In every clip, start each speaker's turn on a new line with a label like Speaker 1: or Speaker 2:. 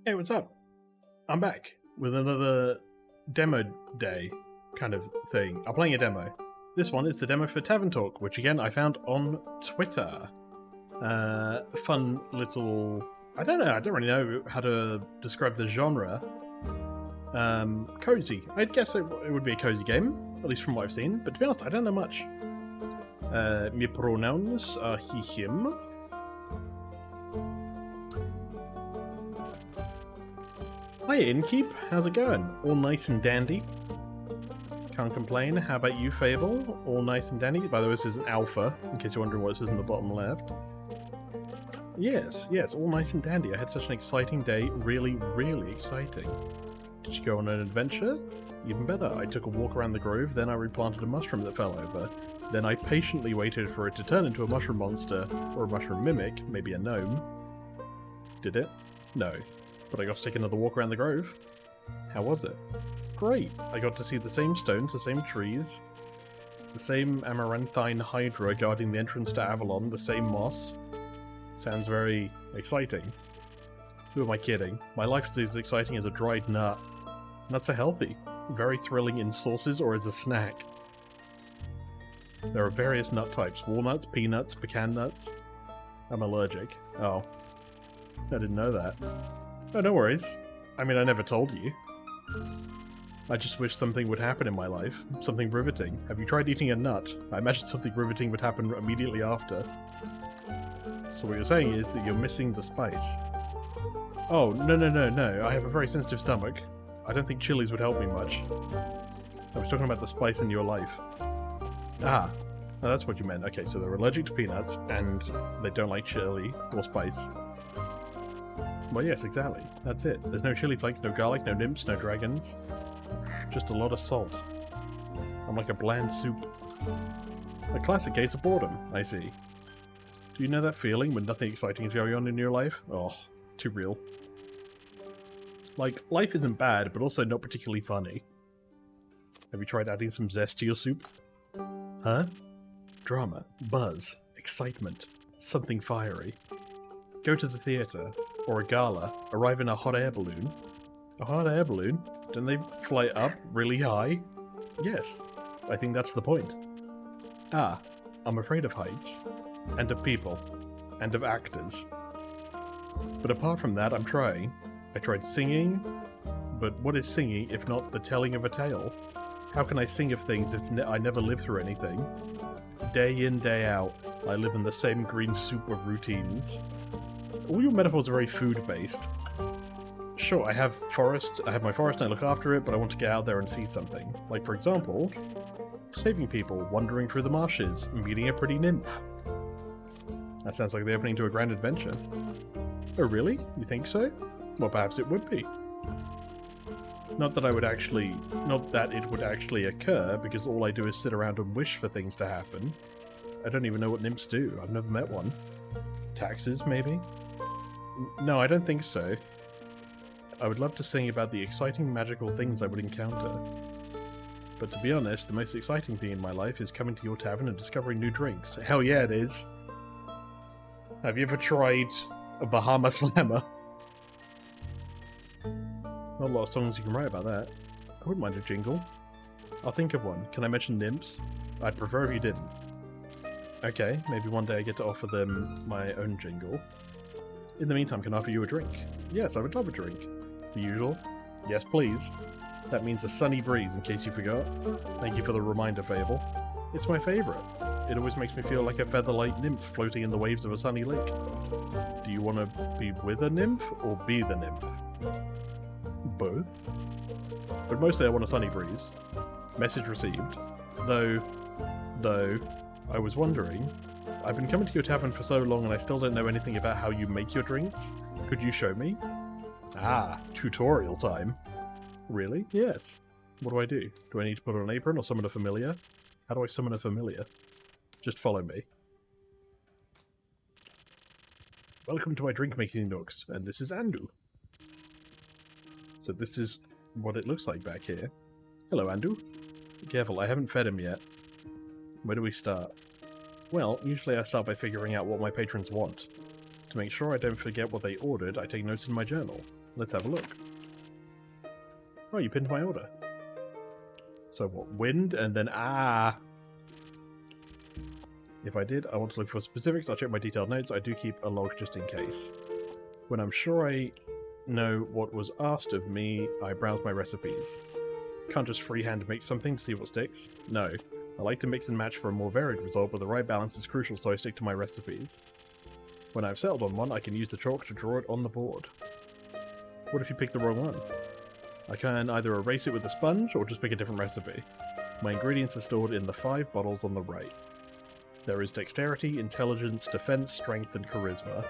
Speaker 1: Hey, what's up? I'm back with another demo day kind of thing. I'm playing a demo. This one is the demo for Tavern Talk, which again I found on Twitter. Fun little... I don't really know how to describe the genre. Cozy. I'd guess it would be a cozy game, at least from what I've seen, but to be honest, I don't know much. My pronouns are he, him. Hi Innkeep, how's it going? All nice and dandy. Can't complain. How about you, Fable? All nice and dandy. By the way, this is an alpha, in case you're wondering what this is in the bottom left. Yes, all nice and dandy. I had such an exciting day. Really, really exciting. Did you go on an adventure? Even better. I took a walk around the grove, then I replanted a mushroom that fell over. Then I patiently waited for it to turn into a mushroom monster, or a mushroom mimic, maybe a gnome. Did it? No. But I got to take another walk around the grove. How was it? Great! I got to see the same stones, the same trees, the same amaranthine hydra guarding the entrance to Avalon, the same moss. Sounds very exciting. Who am I kidding? My life is as exciting as a dried nut. Nuts are healthy. Very thrilling in sauces or as a snack. There are various nut types. Walnuts, peanuts, pecan nuts. I'm allergic. Oh. I didn't know that. Oh, no worries. I mean, I never told you. I just wish something would happen in my life. Something riveting. Have you tried eating a nut? I imagine something riveting would happen immediately after. So what you're saying is that you're missing the spice. Oh, no. I have a very sensitive stomach. I don't think chilies would help me much. I was talking about the spice in your life. Ah, no, that's what you meant. Okay, so they're allergic to peanuts, and they don't like chili or spice. Well, yes, exactly. That's it. There's no chili flakes, no garlic, no nymphs, no dragons. Just a lot of salt. I'm like a bland soup. A classic case of boredom, I see. Do you know that feeling when nothing exciting is going on in your life? Oh, too real. Like, life isn't bad, but also not particularly funny. Have you tried adding some zest to your soup? Huh? Drama, buzz, excitement, something fiery. Go to the theatre, or a gala, arrive in a hot air balloon. A hot air balloon? Don't they fly up really high? Yes, I think that's the point. Ah, I'm afraid of heights. And of people. And of actors. But apart from that, I'm trying. I tried singing, but what is singing if not the telling of a tale? How can I sing of things if I never live through anything? Day in, day out, I live in the same green soup of routines. All your metaphors are very food-based. Sure, I have my forest and I look after it, but I want to get out there and see something. Like, for example, saving people, wandering through the marshes, meeting a pretty nymph. That sounds like the opening to a grand adventure. Oh really? You think so? Well, perhaps it would be. Not that it would actually occur, because all I do is sit around and wish for things to happen. I don't even know what nymphs do. I've never met one. Taxes, maybe? No, I don't think so. I would love to sing about the exciting magical things I would encounter. But to be honest, the most exciting thing in my life is coming to your tavern and discovering new drinks. Hell yeah, it is. Have you ever tried a Bahama Slammer? Not a lot of songs you can write about that. I wouldn't mind a jingle. I'll think of one. Can I mention nymphs? I'd prefer if you didn't. Okay, maybe one day I get to offer them my own jingle. In the meantime, can I offer you a drink? Yes, I would love a drink. The usual? Yes, please. That means a sunny breeze, in case you forgot. Thank you for the reminder, Fable. It's my favourite. It always makes me feel like a feather-light nymph floating in the waves of a sunny lake. Do you want to be with a nymph, or be the nymph? Both? But mostly I want a sunny breeze. Message received. Though, I was wondering, I've been coming to your tavern for so long and I still don't know anything about how you make your drinks. Could you show me? Ah, tutorial time. Really? Yes. What do? Do I need to put on an apron or summon a familiar? How do I summon a familiar? Just follow me. Welcome to my drink making nooks, and this is Andu. So this is what it looks like back here. Hello, Andu. Be careful, I haven't fed him yet. Where do we start? Well, usually I start by figuring out what my patrons want. To make sure I don't forget what they ordered, I take notes in my journal. Let's have a look. Oh, you pinned my order. So what, wind and then If I did, I want to look for specifics. I'll check my detailed notes. I do keep a log just in case. When I'm sure I know what was asked of me, I browse my recipes. Can't just freehand mix something to see what sticks. No, I like to mix and match for a more varied result, but the right balance is crucial, so I stick to my recipes. When I've settled on one, I can use the chalk to draw it on the board. What if you pick the wrong one? I can either erase it with a sponge, or just pick a different recipe. My ingredients are stored in the 5 bottles on the right. There is dexterity, intelligence, defense, strength, and charisma.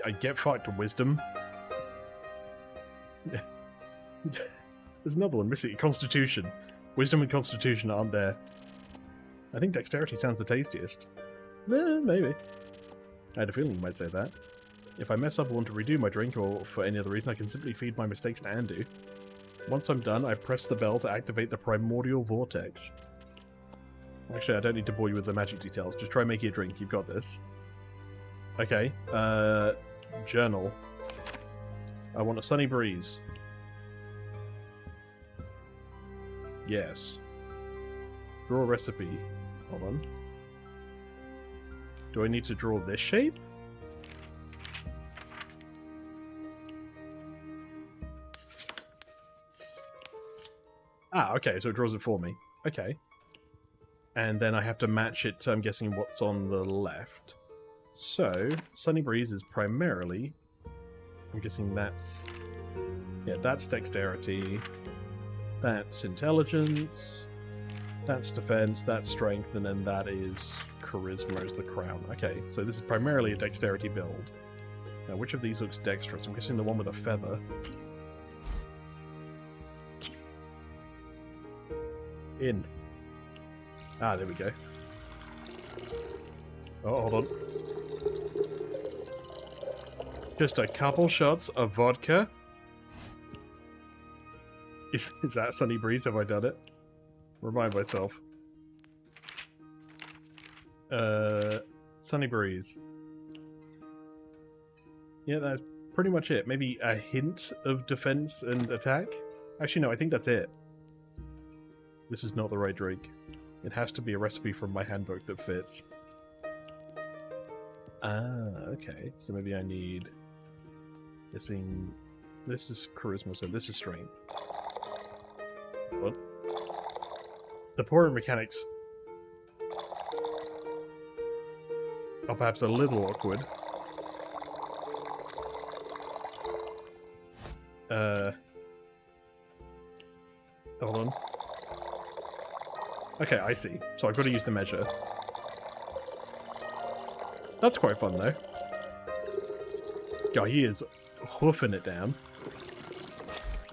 Speaker 1: I get fucked wisdom. There's another one missing. Constitution. Wisdom and constitution aren't there. I think dexterity sounds the tastiest. Maybe. I had a feeling you might say that. If I mess up or want to redo my drink, or for any other reason, I can simply feed my mistakes to Andu. Once I'm done, I press the bell to activate the primordial vortex. Actually, I don't need to bore you with the magic details. Just try making a drink. You've got this. Okay. Journal. I want a sunny breeze. Yes. Draw a recipe. Hold on. Do I need to draw this shape? Ah, okay, so it draws it for me. Okay. And then I have to match it to, I'm guessing, what's on the left. So, Sunny Breeze is primarily... I'm guessing that's... Yeah, that's dexterity. That's intelligence. That's defense. That's strength. And then that is charisma as the crown. Okay, so this is primarily a dexterity build. Now, which of these looks dexterous? I'm guessing the one with a feather. In. Ah, there we go. Oh, hold on. Just a couple shots of vodka. Is that Sunny Breeze? Have I done it? Remind myself. Sunny Breeze. Yeah, that's pretty much it. Maybe a hint of defense and attack? Actually, no, I think that's it. This is not the right drink. It has to be a recipe from my handbook that fits. Ah, okay. So maybe I need... This is charisma, so this is strength. What? The pouring mechanics are perhaps a little awkward. Hold on. Okay, I see. So I've got to use the measure. That's quite fun, though. God, he is hoofing it down.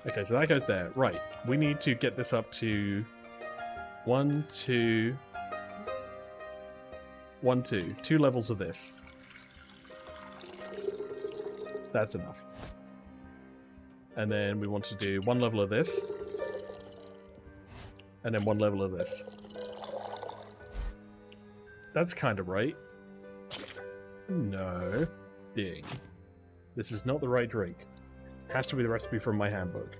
Speaker 1: Okay, so that goes there. Right, we need to get this up to 1, 2... 1, 2. 2 levels of this. That's enough. And then we want to do 1 level of this. And then 1 level of this. That's kind of right. No. Ding. This is not the right drink. Has to be the recipe from my handbook.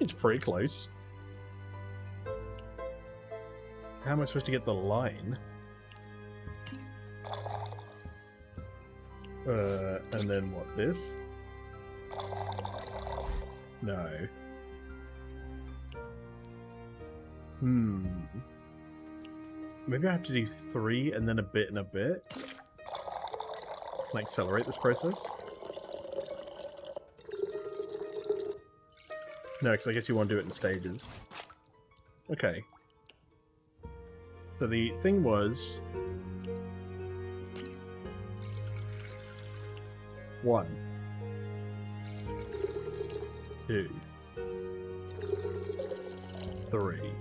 Speaker 1: It's pretty close. How am I supposed to get the line? And then what, this? No. Maybe I have to do 3 and then a bit and a bit. Can I accelerate this process? No, because I guess you want to do it in stages. Okay. So the thing was... 1. 2. 3.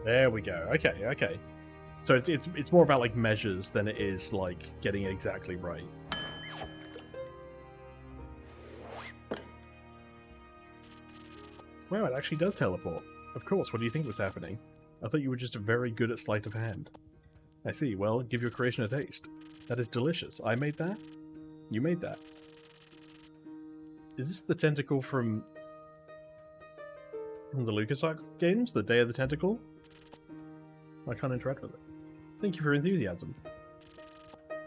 Speaker 1: There we go. Okay, okay. So it's more about like measures than it is like getting it exactly right. Wow, it actually does teleport. Of course, what do you think was happening? I thought you were just very good at sleight of hand. I see, well, give your creation a taste. That is delicious. I made that? You made that. Is this the tentacle from the LucasArts games? The Day of the Tentacle? I can't interact with it. Thank you for your enthusiasm.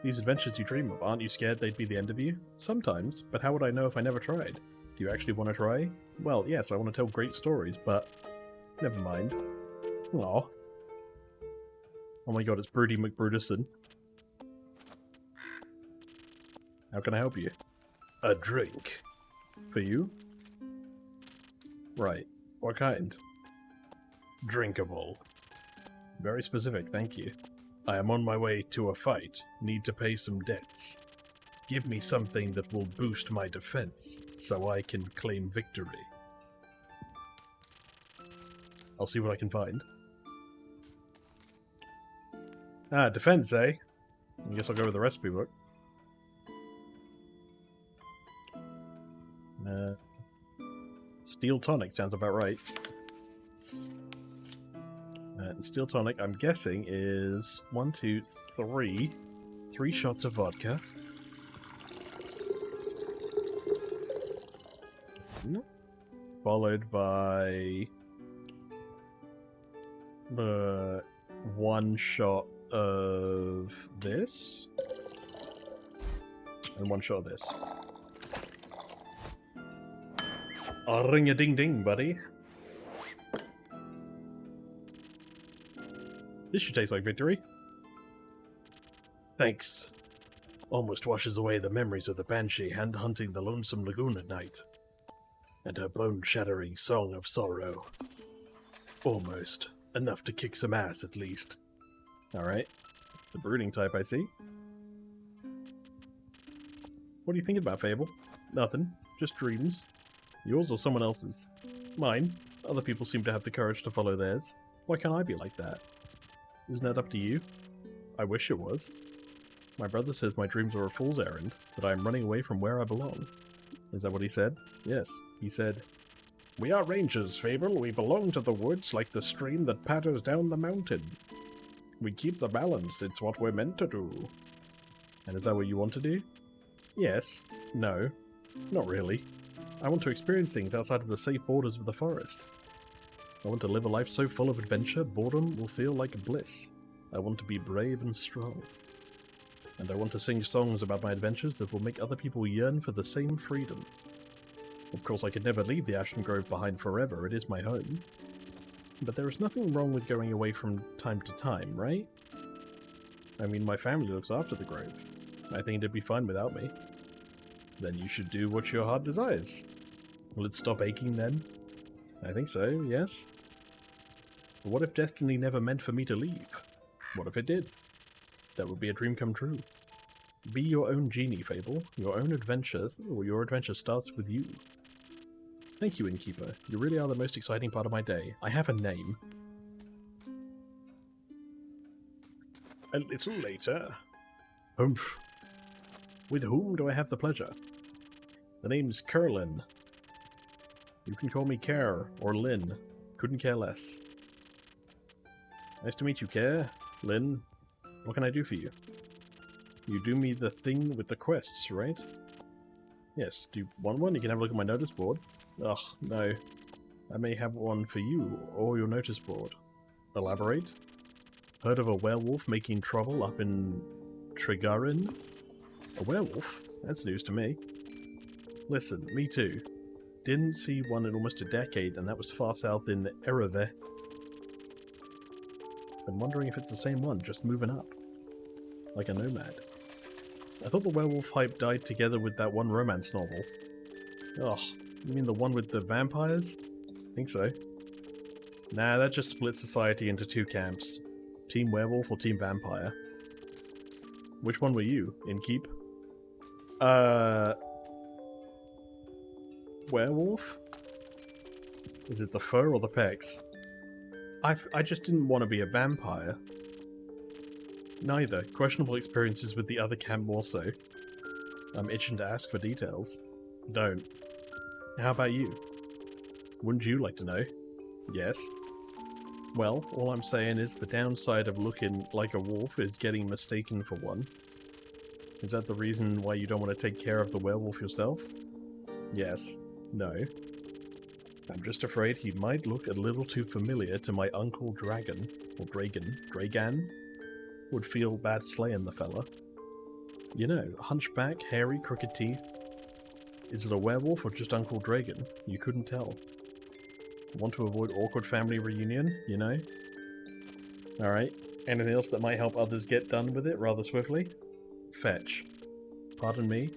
Speaker 1: These adventures you dream of, aren't you scared they'd be the end of you? Sometimes, but how would I know if I never tried? Do you actually want to try? Well, yes, I want to tell great stories, but... never mind. Aw. Oh my god, it's Broody McBrudison. How can I help you? A drink. For you? Right. What kind? Drinkable. Very specific, thank you. I am on my way to a fight. Need to pay some debts. Give me something that will boost my defense, so I can claim victory. I'll see what I can find. Ah, defense, eh? I guess I'll go with the recipe book. Steel tonic sounds about right. Steel tonic, I'm guessing, is 1, 2, 3. 3 shots of vodka. Followed by the 1 shot of this. And 1 shot of this. A ring-a-ding-ding, buddy. This should taste like victory. Thanks. Almost washes away the memories of the Banshee hand-hunting the lonesome lagoon at night. And her bone-shattering song of sorrow. Almost. Enough to kick some ass, at least. Alright. The brooding type, I see. What are you thinking about, Fable? Nothing. Just dreams. Yours or someone else's? Mine. Other people seem to have the courage to follow theirs. Why can't I be like that? Isn't that up to you? I wish it was. My brother says my dreams are a fool's errand, that I am running away from where I belong. Is that what he said? Yes, he said, "We are rangers, Fable. We belong to the woods like the stream that patters down the mountain. We keep the balance. It's what we're meant to do." And is that what you want to do? Yes. No. Not really. I want to experience things outside of the safe borders of the forest. I want to live a life so full of adventure, boredom will feel like bliss. I want to be brave and strong. And I want to sing songs about my adventures that will make other people yearn for the same freedom. Of course, I could never leave the Ashen Grove behind forever, it is my home. But there is nothing wrong with going away from time to time, right? I mean, my family looks after the Grove. I think it'd be fine without me. Then you should do what your heart desires. Will it stop aching then? I think so, yes. But what if destiny never meant for me to leave? What if it did? That would be a dream come true. Be your own genie, Fable. Your own adventure, or your adventure starts with you. Thank you, Innkeeper. You really are the most exciting part of my day. I have a name. A little later. Humph. With whom do I have the pleasure? The name's Curlin. You can call me Care, or Lynn. Couldn't care less. Nice to meet you, Care. Lynn, what can I do for you? You do me the thing with the quests, right? Yes, do you want one? You can have a look at my notice board. Ugh, no. I may have one for you, or your notice board. Elaborate? Heard of a werewolf making trouble up in Trigarin? A werewolf? That's news to me. Listen, me too. Didn't see one in almost a decade, and that was far south in Ereve. I'm wondering if it's the same one, just moving up. Like a nomad. I thought the werewolf hype died together with that one romance novel. Ugh, you mean the one with the vampires? Think so. Nah, that just split society into 2 camps. Team werewolf or team vampire. Which one were you, Innkeep? Werewolf? Is it the fur or the pecs? I just didn't want to be a vampire. Neither. Questionable experiences with the other camp more so. I'm itching to ask for details. Don't. How about you? Wouldn't you like to know? Yes. Well, all I'm saying is the downside of looking like a wolf is getting mistaken for one. Is that the reason why you don't want to take care of the werewolf yourself? Yes. No. I'm just afraid he might look a little too familiar to my Uncle Dragon, or Dragan? Would feel bad slaying the fella. You know, hunchback, hairy, crooked teeth. Is it a werewolf or just Uncle Dragon? You couldn't tell. Want to avoid awkward family reunion, you know? Alright, anything else that might help others get done with it rather swiftly? Fetch. Pardon me?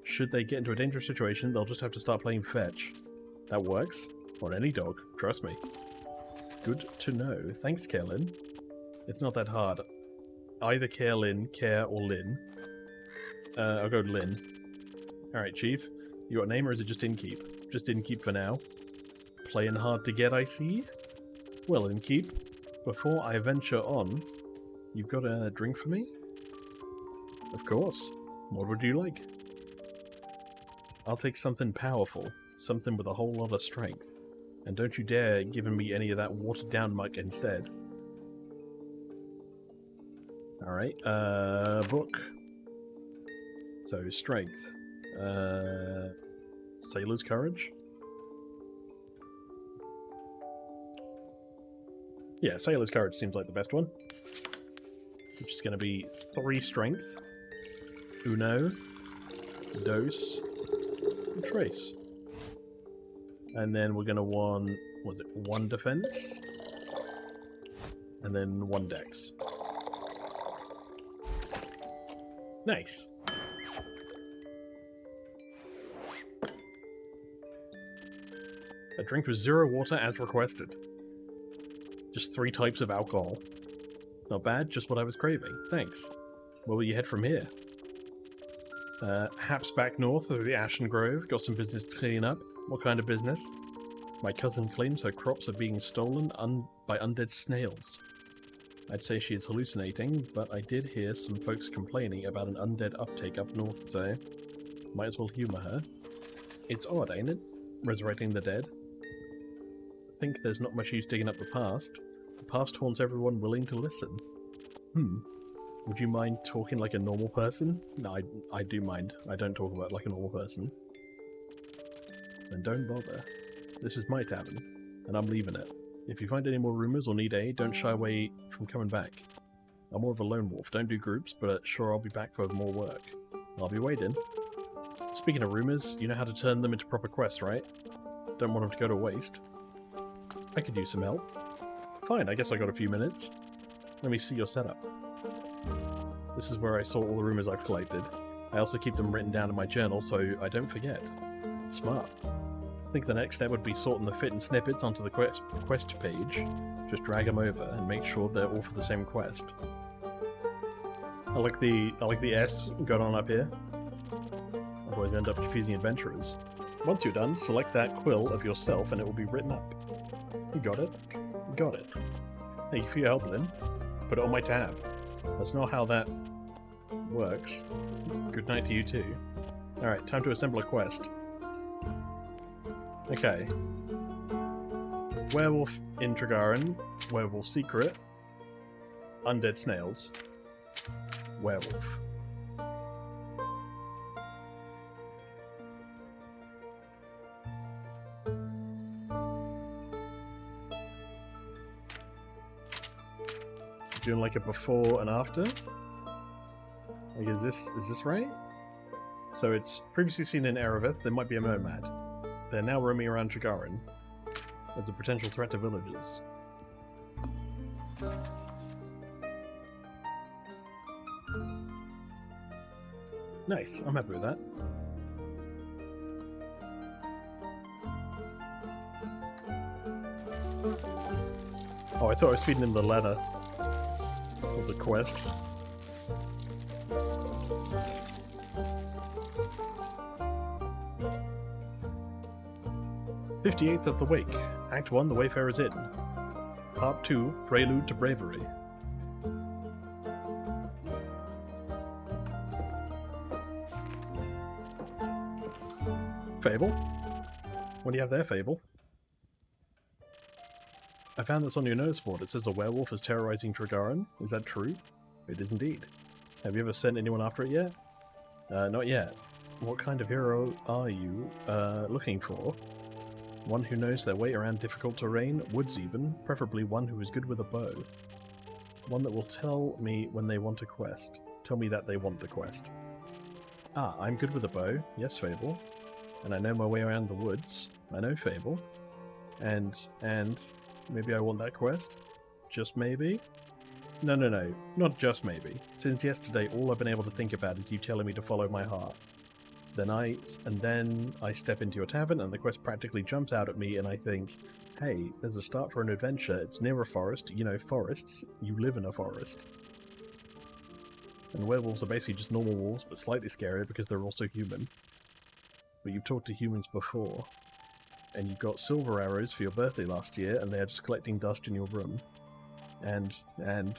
Speaker 1: Should they get into a dangerous situation, they'll just have to start playing fetch. That works. On any dog, trust me. Good to know. Thanks, Kaelin. It's not that hard. Either Kaelin, Care, or Lynn. I'll go Lynn. Alright, Chief. You got a name or is it just Innkeep? Just Innkeep for now. Playing hard to get, I see? Well, Innkeep, before I venture on, you've got a drink for me? Of course. What would you like? I'll take something powerful. Something with a whole lot of strength. And don't you dare giving me any of that watered-down muck instead. Alright, book. So, strength. Sailor's Courage? Yeah, Sailor's Courage seems like the best one. Which is going to be 3 strength. Uno. Dos. And Trace. And then we're going to want, was it 1 defense? And then 1 dex. Nice. A drink with 0 water as requested. Just 3 types of alcohol. Not bad, just what I was craving. Thanks. Where will you head from here? Haps back north of the Ashen Grove. Got some business to clean up. What kind of business? My cousin claims her crops are being stolen by undead snails. I'd say she is hallucinating, but I did hear some folks complaining about an undead uptake up north, so might as well humor her. It's odd, ain't it? Resurrecting the dead. I think there's not much use digging up the past. The past haunts everyone willing to listen. Would you mind talking like a normal person? No, I do mind. I don't talk about like a normal person. Then don't bother. This is my tavern, and I'm leaving it. If you find any more rumors or need aid, don't shy away from coming back. I'm more of a lone wolf, don't do groups, but sure I'll be back for more work. I'll be waiting. Speaking of rumors, you know how to turn them into proper quests, right? Don't want them to go to waste. I could use some help. Fine, I guess I got a few minutes. Let me see your setup. This is where I saw all the rumors I've collected. I also keep them written down in my journal so I don't forget. Smart. I think the next step would be sorting the fit and snippets onto the quest page. Just drag them over and make sure they're all for the same quest. I like the S going on up here. Otherwise you end up confusing adventurers. Once you're done, select that quill of yourself and it will be written up. You got it? You got it. Thank you for your help, Lynn. Put it on my tab. That's not how that works. Good night to you too. Alright, time to assemble a quest. Okay. Werewolf in Tregaron. Werewolf secret. Undead snails. Werewolf. Doing like a before and after. Like, is this right? So it's previously seen in Erebeth, there might be a nomad. They're now roaming around Tregaron. There's a potential threat to villagers. Nice, I'm happy with that. Oh, I thought I was feeding him the letter of the quest. "58th of the Wake, Act 1, The Wayfarer's Inn. Part 2, Prelude to Bravery." Fable. What do you have there, Fable? I found this on your notice board. It says a werewolf is terrorizing Tregaron. Is that true? It is indeed. Have you ever sent anyone after it yet? Not yet. What kind of hero are you, looking for? One who knows their way around difficult terrain, woods even, preferably one who is good with a bow. One that will tell me when they want a quest. Tell me that they want the quest. Ah, I'm good with a bow. Yes, Fable. And I know my way around the woods. I know, Fable. And maybe I want that quest? Just maybe? No, not just maybe. Since yesterday, all I've been able to think about is you telling me to follow my heart. Then I step into your tavern, and the quest practically jumps out at me, and I think, hey, there's a start for an adventure. It's near a forest. You know, forests. You live in a forest. And werewolves are basically just normal wolves, but slightly scarier because they're also human. But you've talked to humans before. And you got silver arrows for your birthday last year, and they are just collecting dust in your room. And I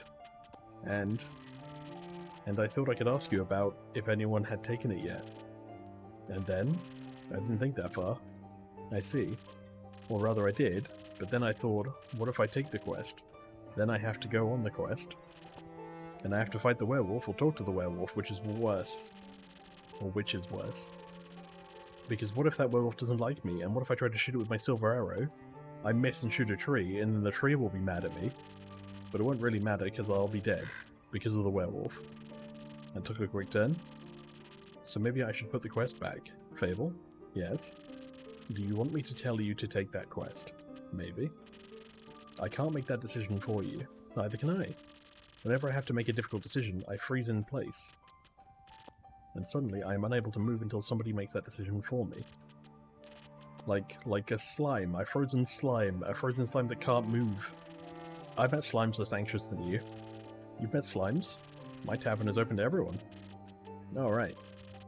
Speaker 1: thought I could ask you about if anyone had taken it yet. And then, I didn't think that far. I see. Or rather I did, but then I thought, what if I take the quest? Then I have to go on the quest. And I have to fight the werewolf or talk to the werewolf, which is worse. Or which is worse. Because what if that werewolf doesn't like me, and what if I try to shoot it with my silver arrow? I miss and shoot a tree, and then the tree will be mad at me. But it won't really matter because I'll be dead. Because of the werewolf. And took a quick turn. So maybe I should put the quest back. Fable? Yes? Do you want me to tell you to take that quest? Maybe. I can't make that decision for you. Neither can I. Whenever I have to make a difficult decision, I freeze in place. And suddenly I am unable to move until somebody makes that decision for me. Like a slime, a frozen slime that can't move. I bet slime's less anxious than you. You've met slimes? My tavern is open to everyone. Alright.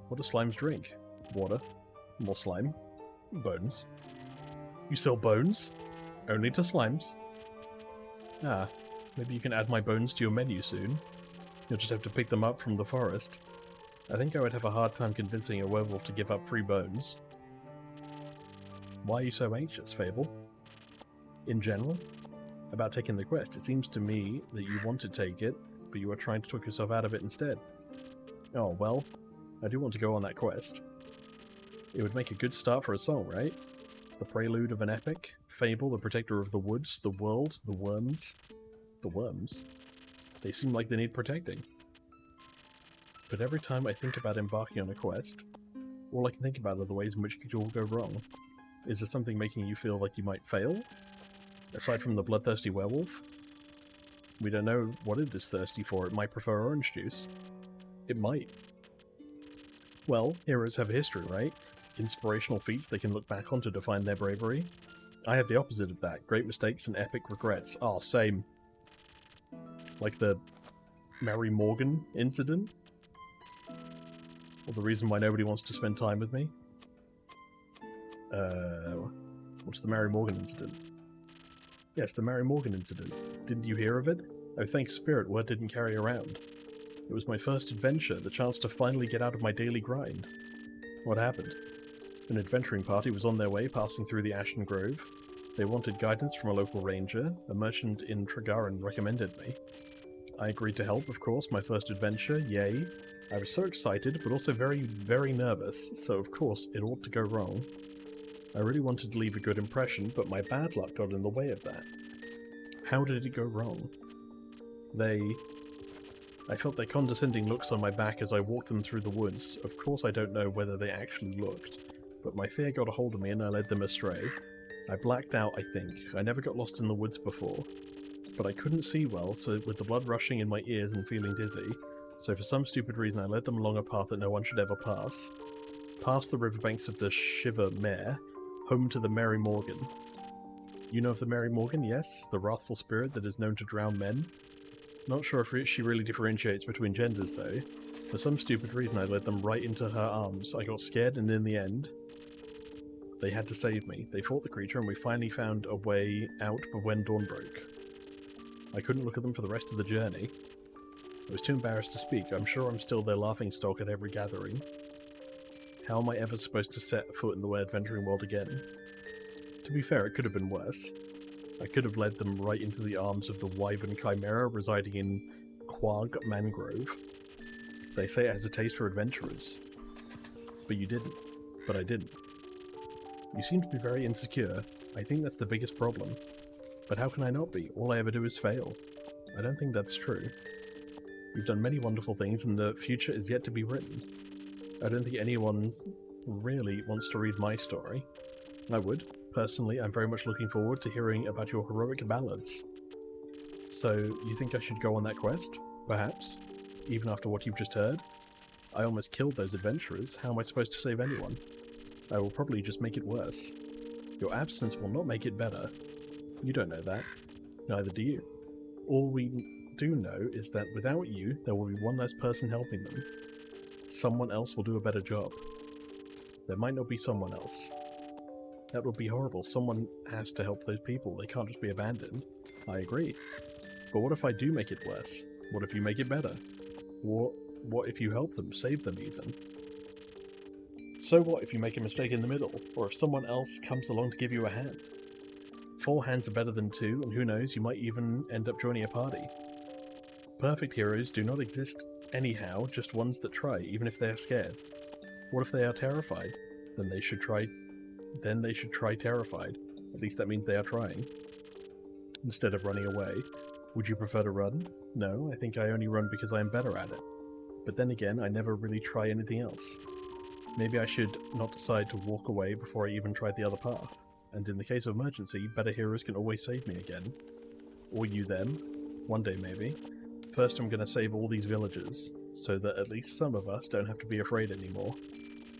Speaker 1: What do slimes drink? Water. More slime. Bones. You sell bones? Only to slimes. Ah, maybe you can add my bones to your menu soon. You'll just have to pick them up from the forest. I think I would have a hard time convincing a werewolf to give up free bones. Why are you so anxious, Fable? In general? About taking the quest, it seems to me that you want to take it, but you are trying to talk yourself out of it instead. Oh, well, I do want to go on that quest. It would make a good start for a song, right? The prelude of an epic, Fable, the protector of the woods, the world, the worms. The worms? They seem like they need protecting. But every time I think about embarking on a quest, all I can think about are the ways in which it could all go wrong. Is there something making you feel like you might fail? Aside from the bloodthirsty werewolf? We don't know what it is thirsty for. It might prefer orange juice. It might. Well, heroes have a history, right? Inspirational feats they can look back on to define their bravery. I have the opposite of that. Great mistakes and epic regrets. Ah, same. Like the Mary Morgan incident? Or the reason why nobody wants to spend time with me? What's the Mary Morgan incident? Yes, the Mary Morgan incident. Didn't you hear of it? Oh, thanks Spirit, word didn't carry around. It was my first adventure, the chance to finally get out of my daily grind. What happened? An adventuring party was on their way, passing through the Ashen Grove. They wanted guidance from a local ranger. A merchant in Tregaron recommended me. I agreed to help, of course, my first adventure, yay. I was so excited, but also very, very nervous, so of course it ought to go wrong. I really wanted to leave a good impression, but my bad luck got in the way of that. How did it go wrong? I felt their condescending looks on my back as I walked them through the woods. Of course I don't know whether they actually looked, but my fear got a hold of me and I led them astray. I blacked out, I think. I never got lost in the woods before. But I couldn't see well, so with the blood rushing in my ears and feeling dizzy, so for some stupid reason I led them along a path that no one should ever pass. Past the riverbanks of the Shiver Mare, home to the Mary Morgan. You know of the Mary Morgan, yes? The wrathful spirit that is known to drown men? Not sure if she really differentiates between genders, though. For some stupid reason I led them right into her arms. I got scared, and in the end, they had to save me. They fought the creature, and we finally found a way out when dawn broke. I couldn't look at them for the rest of the journey. I was too embarrassed to speak. I'm sure I'm still their laughingstock at every gathering. How am I ever supposed to set foot in the adventuring world again? To be fair, it could have been worse. I could have led them right into the arms of the wyvern chimera residing in Quag Mangrove. They say it has a taste for adventurers. But you didn't. But I didn't. You seem to be very insecure. I think that's the biggest problem. But how can I not be? All I ever do is fail. I don't think that's true. You've done many wonderful things and the future is yet to be written. I don't think anyone really wants to read my story. I would. Personally, I'm very much looking forward to hearing about your heroic ballads. So, you think I should go on that quest? Perhaps? Even after what you've just heard? I almost killed those adventurers. How am I supposed to save anyone? I will probably just make it worse. Your absence will not make it better. You don't know that. Neither do you. All we do know is that without you, there will be one less person helping them. Someone else will do a better job. There might not be someone else. That would be horrible. Someone has to help those people. They can't just be abandoned. I agree. But what if I do make it worse? What if you make it better? What if you help them, save them even? So what if you make a mistake in the middle, or if someone else comes along to give you a hand? 4 hands are better than 2, and who knows, you might even end up joining a party. Perfect heroes do not exist anyhow, just ones that try, even if they are scared. What if they are terrified? Then they should try terrified. At least that means they are trying. Instead of running away. Would you prefer to run? No, I think I only run because I am better at it. But then again, I never really try anything else. Maybe I should not decide to walk away before I even tried the other path. And in the case of emergency, better heroes can always save me again. Or you them. One day maybe. First I'm gonna save all these villagers, so that at least some of us don't have to be afraid anymore.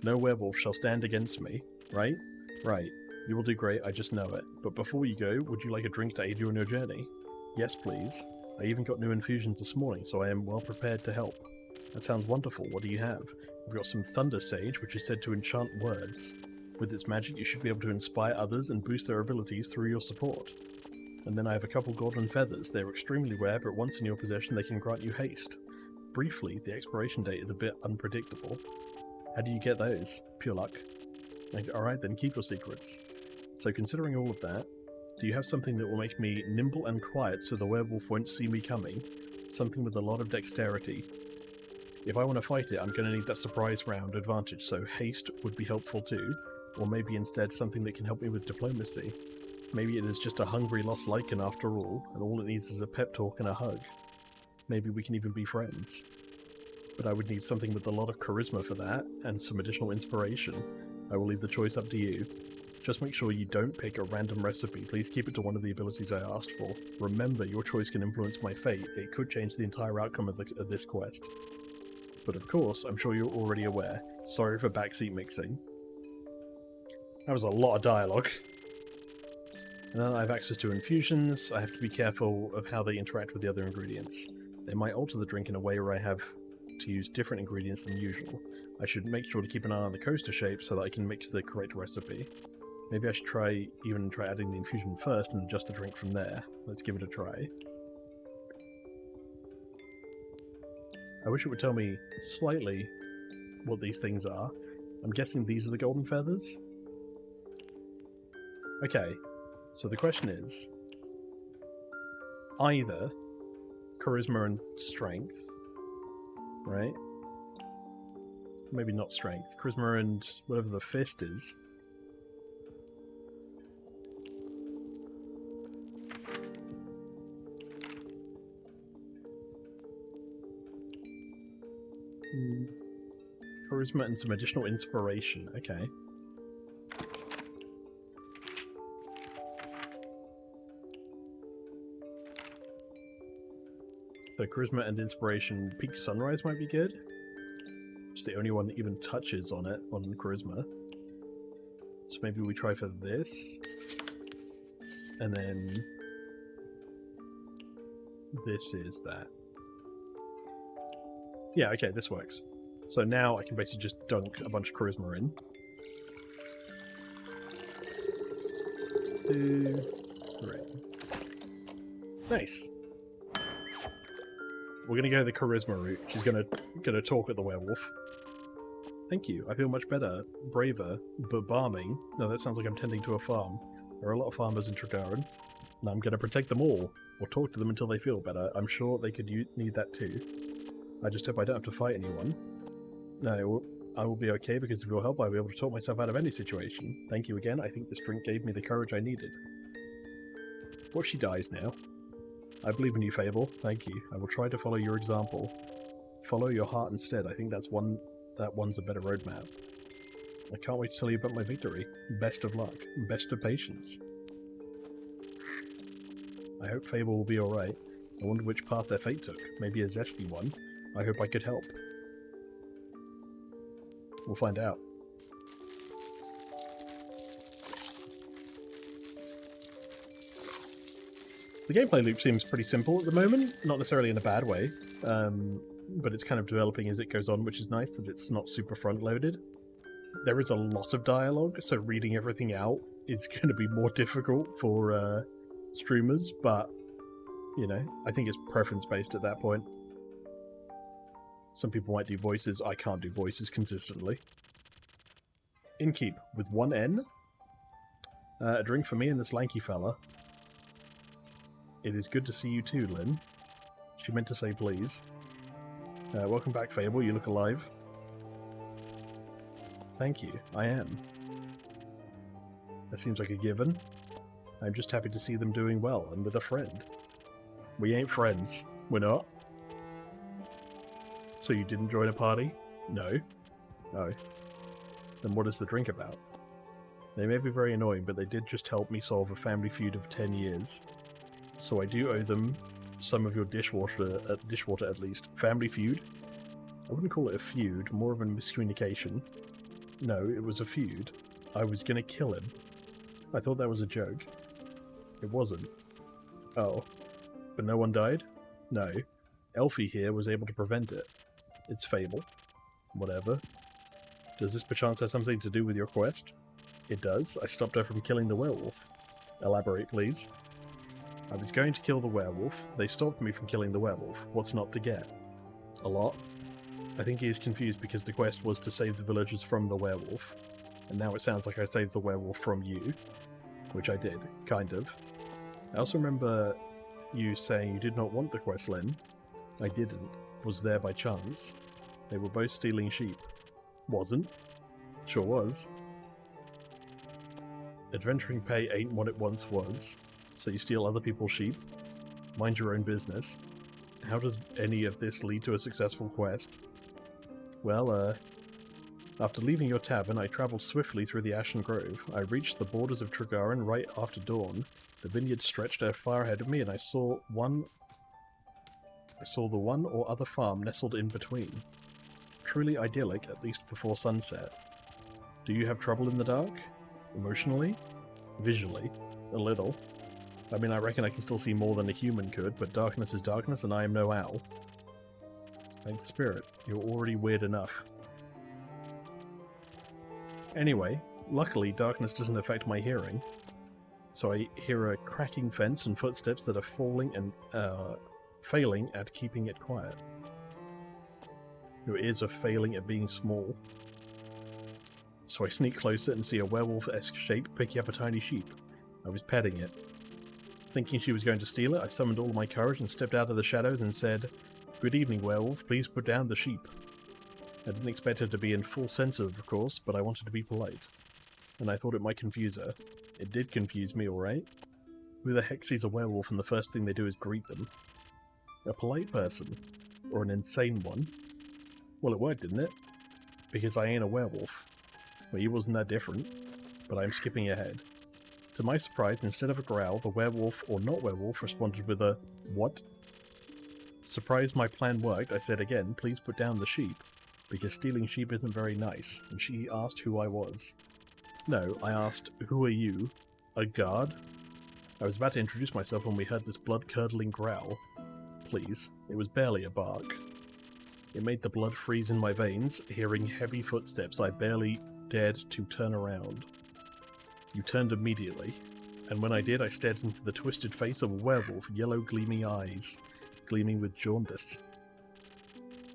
Speaker 1: No werewolf shall stand against me, right? Right. You will do great, I just know it. But before you go, would you like a drink to aid you on your journey? Yes, please. I even got new infusions this morning, so I am well prepared to help. That sounds wonderful. What do you have? I've got some Thunder Sage, which is said to enchant words. With its magic, you should be able to inspire others and boost their abilities through your support. And then I have a couple Golden Feathers. They're extremely rare, but once in your possession, they can grant you haste. Briefly, the expiration date is a bit unpredictable. How do you get those? Pure luck. Alright, then keep your secrets. So considering all of that, do you have something that will make me nimble and quiet so the werewolf won't see me coming? Something with a lot of dexterity. If I want to fight it, I'm going to need that surprise round advantage, so haste would be helpful too. Or maybe instead something that can help me with diplomacy. Maybe it is just a hungry lost lichen after all, and all it needs is a pep talk and a hug. Maybe we can even be friends. But I would need something with a lot of charisma for that, and some additional inspiration. I will leave the choice up to you. Just make sure you don't pick a random recipe. Please keep it to one of the abilities I asked for. Remember, your choice can influence my fate. It could change the entire outcome of this quest. But of course, I'm sure you're already aware. Sorry for backseat mixing. That was a lot of dialogue. And then I have access to infusions. I have to be careful of how they interact with the other ingredients. They might alter the drink in a way where I have to use different ingredients than usual. I should make sure to keep an eye on the coaster shape so that I can mix the correct recipe. Maybe I should try adding the infusion first and adjust the drink from there. Let's give it a try. I wish it would tell me slightly what these things are. I'm guessing these are the Golden Feathers? Okay, so the question is either charisma and strength, right? Maybe not strength. Charisma and whatever the fist is. Charisma and some additional inspiration. Okay. So charisma and inspiration. Peak Sunrise might be good. It's the only one that even touches on it, on charisma. So maybe we try for this. And then this is that. Yeah, okay, this works. So now I can basically just dunk a bunch of charisma in. 2, 3. Nice. We're gonna go the charisma route. She's gonna talk at the werewolf. Thank you. I feel much better, braver, but balming. No, that sounds like I'm tending to a farm. There are a lot of farmers in Tregaron, and I'm going to protect them all, or talk to them until they feel better. I'm sure they could need that too. I just hope I don't have to fight anyone. No, I will be okay because of your help. I'll be able to talk myself out of any situation. Thank you again. I think this drink gave me the courage I needed. What if she dies now? I believe in you, Fable. Thank you. I will try to follow your example. Follow your heart instead. I think that one's a better roadmap. I can't wait to tell you about my victory. Best of luck. Best of patience. I hope Fable will be alright. I wonder which path their fate took. Maybe a zesty one. I hope I could help. We'll find out. The gameplay loop seems pretty simple at the moment, not necessarily in a bad way, but it's kind of developing as it goes on, which is nice that it's not super front-loaded. There is a lot of dialogue, so reading everything out is going to be more difficult for streamers, but, you know, I think it's preference-based at that point. Some people might do voices, I can't do voices consistently. Innkeep, with one N. A drink for me and this lanky fella. It is good to see you too, Lynn. She meant to say please. Welcome back, Fable. You look alive. Thank you. I am. That seems like a given. I'm just happy to see them doing well, and with a friend. We ain't friends. We're not. So you didn't join a party? No. Oh. Then what is the drink about? They may be very annoying, but they did just help me solve a family feud of 10 years. So I do owe them some of your dishwater at least. Family feud? I wouldn't call it a feud, more of a miscommunication. No, it was a feud. I was gonna kill him. I thought that was a joke. It wasn't. Oh. But no one died? No. Elfie here was able to prevent it. It's Fable. Whatever. Does this perchance have something to do with your quest? It does. I stopped her from killing the werewolf. Elaborate, please. I was going to kill the werewolf. They stopped me from killing the werewolf. What's not to get? A lot. I think he is confused because the quest was to save the villagers from the werewolf. And now it sounds like I saved the werewolf from you. Which I did, kind of. I also remember you saying you did not want the quest, Lynn. I didn't. Was there by chance. They were both stealing sheep. Wasn't. Sure was. Adventuring pay ain't what it once was. So you steal other people's sheep? Mind your own business. How does any of this lead to a successful quest? Well, after leaving your tavern, I travelled swiftly through the Ashen Grove. I reached the borders of Tregaron right after dawn. The vineyard stretched far ahead of me, and I saw the one or other farm nestled in between. Truly idyllic, at least before sunset. Do you have trouble in the dark? Emotionally? Visually? A little. I mean, I reckon I can still see more than a human could, but darkness is darkness, and I am no owl. Thank the spirit. You're already weird enough. Anyway, luckily darkness doesn't affect my hearing. So I hear a cracking fence and footsteps that are failing at keeping it quiet. Your ears are failing at being small. So I sneak closer and see a werewolf-esque shape picking up a tiny sheep. I was petting it. Thinking she was going to steal it, I summoned all my courage and stepped out of the shadows and said, "Good evening, werewolf. Please put down the sheep." I didn't expect her to be in full sensitive, of course, but I wanted to be polite. And I thought it might confuse her. It did confuse me, alright. Who the heck sees a werewolf and the first thing they do is greet them? A polite person. Or an insane one. Well, it worked, didn't it? Because I ain't a werewolf. Well, he wasn't that different. But I'm skipping ahead. To my surprise, instead of a growl, the werewolf, or not werewolf, responded with a, "What?" Surprised my plan worked, I said again, "Please put down the sheep," because stealing sheep isn't very nice, and she asked who I was. No, I asked, "Who are you? A guard?" I was about to introduce myself when we heard this blood-curdling growl. Please, it was barely a bark. It made the blood freeze in my veins. Hearing heavy footsteps, I barely dared to turn around. You turned immediately, and when I did, I stared into the twisted face of a werewolf, yellow gleaming eyes, gleaming with jaundice.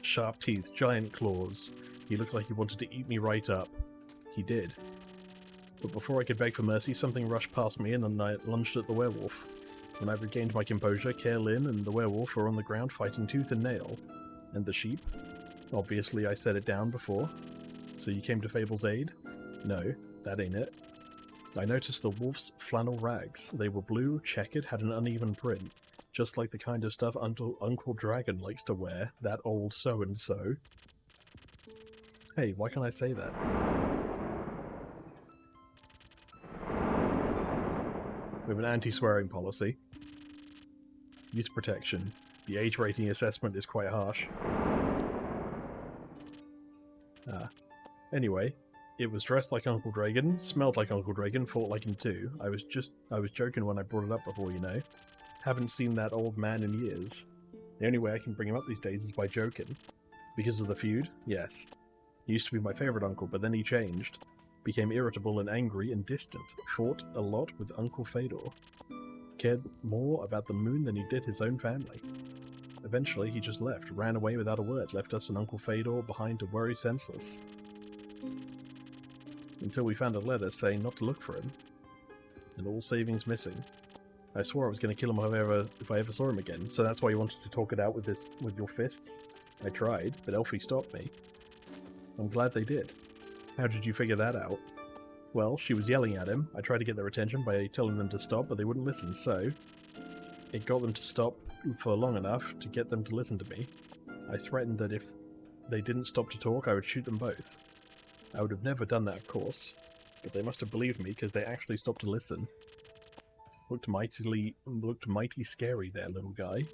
Speaker 1: Sharp teeth, giant claws, He looked like he wanted to eat me right up. He did. But before I could beg for mercy, something rushed past me and I lunged at the werewolf. When I regained my composure, Lynn and the werewolf were on the ground fighting tooth and nail. And the sheep? Obviously I set it down before. So you came to Fable's aid? No, that ain't it. I noticed the wolf's flannel rags. They were blue, checkered, had an uneven print. Just like the kind of stuff Uncle Dragon likes to wear, that old so-and-so. Hey, why can't I say that? We have an anti-swearing policy. Use protection. The age rating assessment is quite harsh. Anyway, it was dressed like Uncle Dragon, smelled like Uncle Dragon, fought like him too. I was joking when I brought it up before, you know. Haven't seen that old man in years. The only way I can bring him up these days is by joking. Because of the feud? Yes. He used to be my favourite uncle, but then he changed. Became irritable and angry and distant. Fought a lot with Uncle Fedor. Cared more about the moon than he did his own family. Eventually, he just left, ran away without a word, left us and Uncle Fedor behind to worry senseless. Until we found a letter saying not to look for him. And all savings missing. I swore I was going to kill him if I ever saw him again, so that's why you wanted to talk it out with your fists? I tried, but Elfie stopped me. I'm glad they did. How did you figure that out? Well, she was yelling at him. I tried to get their attention by telling them to stop, but they wouldn't listen, so it got them to stop for long enough to get them to listen to me. I threatened that if they didn't stop to talk, I would shoot them both. I would have never done that, of course, but they must have believed me because they actually stopped to listen. Looked mighty scary there, little guy.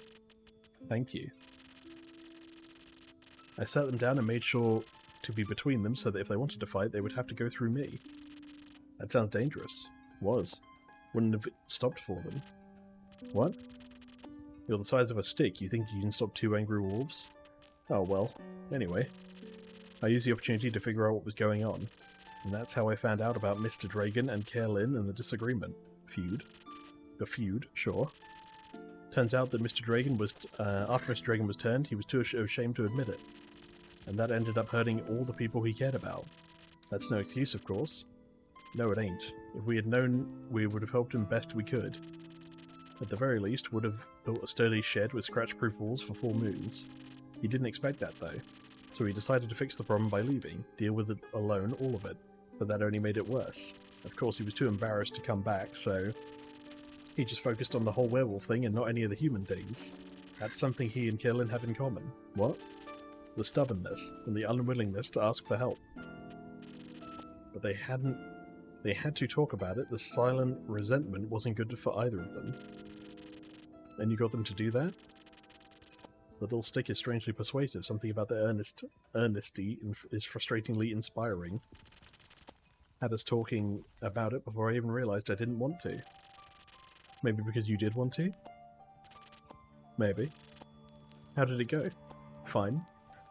Speaker 1: Thank you. I sat them down and made sure to be between them so that if they wanted to fight, they would have to go through me. That sounds dangerous. Was. Wouldn't have stopped for them. What? You're the size of a stick. You think you can stop two angry wolves? Oh well. Anyway. I used the opportunity to figure out what was going on. And that's how I found out about Mr. Dragon and Lynn and the disagreement. Feud. The feud, sure. Turns out that Mr. Dragon was, after Mr. Dragon was turned, he was too ashamed to admit it. And that ended up hurting all the people he cared about. That's no excuse, of course. No, it ain't. If we had known, we would have helped him best we could. At the very least, would have built a sturdy shed with scratch-proof walls for 4 moons. He didn't expect that, though. So he decided to fix the problem by leaving, deal with it alone, all of it. But that only made it worse. Of course, he was too embarrassed to come back, so he just focused on the whole werewolf thing and not any of the human things. That's something he and Lynn have in common. What? The stubbornness and the unwillingness to ask for help. But they had to talk about it. The silent resentment wasn't good for either of them. And you got them to do that? The little stick is strangely persuasive. Something about their earnesty is frustratingly inspiring. Had us talking about it before I even realized I didn't want to. Maybe because you did want to? Maybe. How did it go? Fine.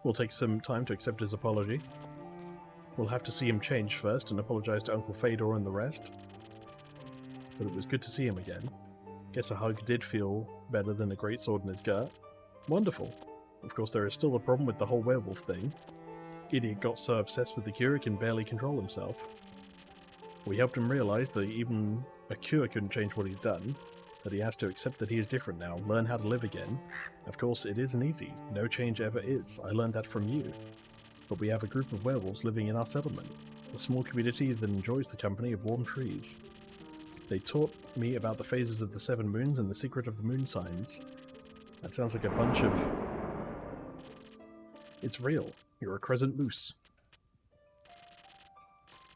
Speaker 1: We'll take some time to accept his apology. We'll have to see him change first and apologize to Uncle Fedor and the rest. But it was good to see him again. Guess a hug did feel better than a great sword in his gut. Wonderful. Of course, there is still a problem with the whole werewolf thing. Idiot got so obsessed with the cure he can barely control himself. We helped him realize that even a cure couldn't change what he's done, that he has to accept that he is different now, learn how to live again. Of course, it isn't easy. No change ever is. I learned that from you. But we have a group of werewolves living in our settlement, a small community that enjoys the company of warm trees. They taught me about the phases of the 7 moons and the secret of the moon signs. That sounds like a bunch of... It's real. You're a crescent moose.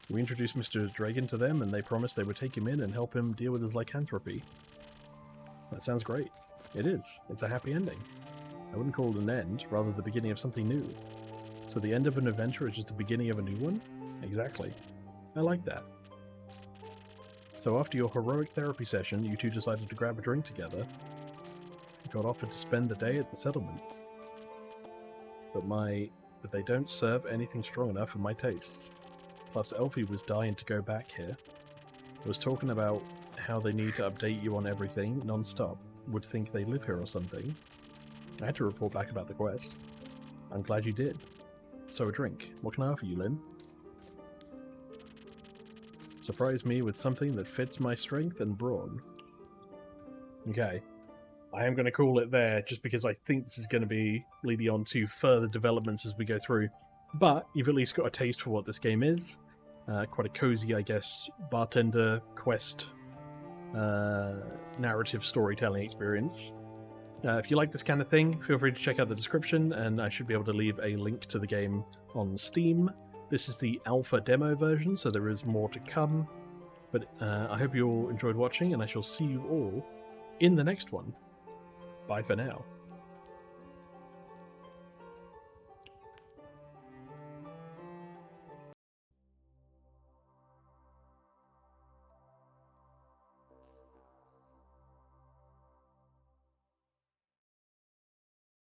Speaker 1: We introduced Mr. Dragon to them, and they promised they would take him in and help him deal with his lycanthropy. That sounds great. It is. It's a happy ending. I wouldn't call it an end, rather the beginning of something new. So the end of an adventure is just the beginning of a new one? Exactly. I like that. So after your heroic therapy session, you two decided to grab a drink together. Got offered to spend the day at the settlement. But they don't serve anything strong enough for my tastes. Plus Elfie was dying to go back here. Was talking about how they need to update you on everything, non-stop. Would think they live here or something. I had to report back about the quest. I'm glad you did. So a drink. What can I offer you, Lynn? Surprise me with something that fits my strength and brawn. Okay. I am going to call it there just because I think this is going to be leading on to further developments as we go through. But you've at least got a taste for what this game is. Quite a cozy, I guess, bartender quest narrative storytelling experience. If you like this kind of thing, feel free to check out the description, and I should be able to leave a link to the game on Steam. This is the alpha demo version, so there is more to come. But I hope you all enjoyed watching, and I shall see you all in the next one. Bye for now.